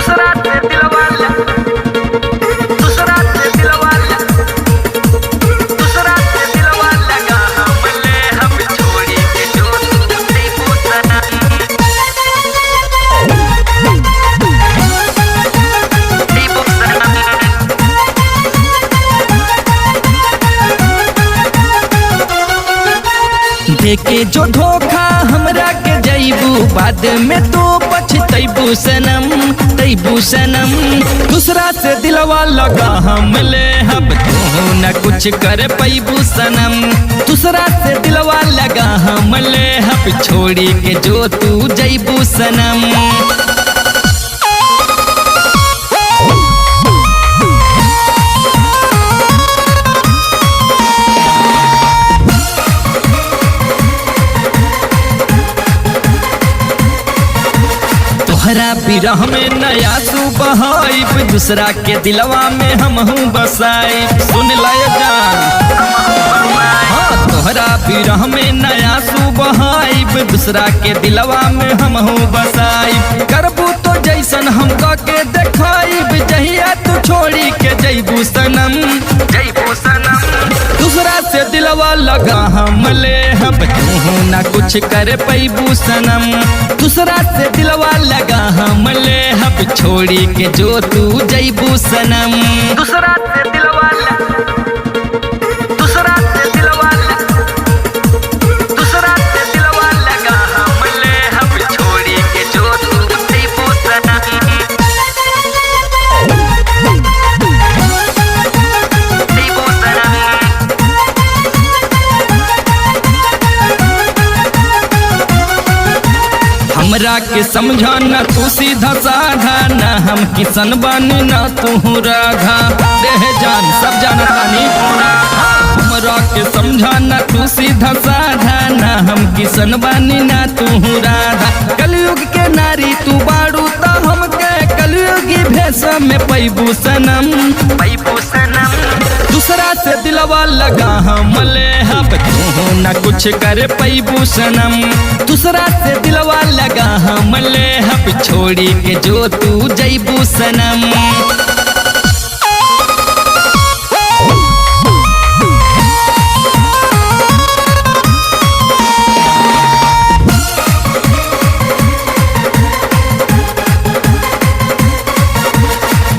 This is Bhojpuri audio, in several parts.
दूसरा से दिलवा दूसरा से दिलवा दूसरा से दिलवा लगा हमले हम छोड़ी के जो नहीं पूछना नहीं पूछना देके जो धोखा हमरा के जैबू बाद में तो पछतैबू सनम तैबू सनम। दूसरा से दिलवा लगा हमले अब तू न कुछ कर पैबू सनम। दूसरा से दिलवा लगा हमले अब छोड़ी के जो तू जैबू सनम। तोहरा बिरह में नया सुबह आइब दूसरा के दिलवा में हमहू बसाइब। सुन लाय जान हाँ तोहरा बिरह में नया सुबह आइब दूसरा के दिलवा में हमहू बसाइब। करबू तो जैसन हम के देखाइब जहिया तू छोड़ी के जैबू सनम जैबू सनम। दूसरा से दिलवा लगा हमले अब तू ना कुछ कर पैबू सनम। दूसरा से दिलवा लगा हमले अब छोड़ी के जो तू जैबू सनम। दूसरा से दिलवा दूसरा से दिलवा दूसरा से दिलवा लगा हमले हम छोड़ी के जो तू नहीं पूछना नहीं पूछना हमरा के समझा न तू सीधा साधा न हम किसन बानी न तू राधा। देह जान सब जानत बानी हमरा के समझा न तू सीधा साधा न हम किसन बानी न तू राधा। कलयुग के नारी तू बाड़ू तो हमके कलयुगी भेष में पैबू सनम पैबू सनम। दूसरा से दिलवा लगा हमले अब तू न कुछ कर पैबू सनम। दूसरा से दिलवा लगा हमले अब छोड़ी के जो तू जैबू सनम।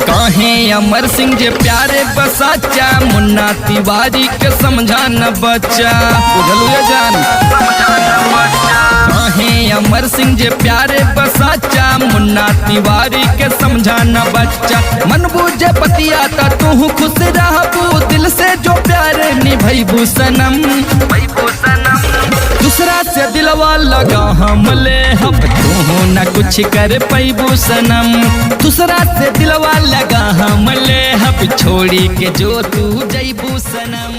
कहे अमर सिंह जे प्यारे बसाचा मुन्ना तिवारी के समझा न बच्चा बुझलू जान। कहे अमर सिंह जे प्यारे बसाचा मुन्ना तिवारी के समझा न बच्चा। मन बूझे पतिया ता तू खुश रहबू दिल से जो प्यार निभैबू सनम पैबू सनम। दूसरा से दिलवा लगा हमले अब तू न कुछ कर पैबू सनम। दूसरा से दिलवा लगा हमले अब छोड़ी के जो तू जैबू सनम।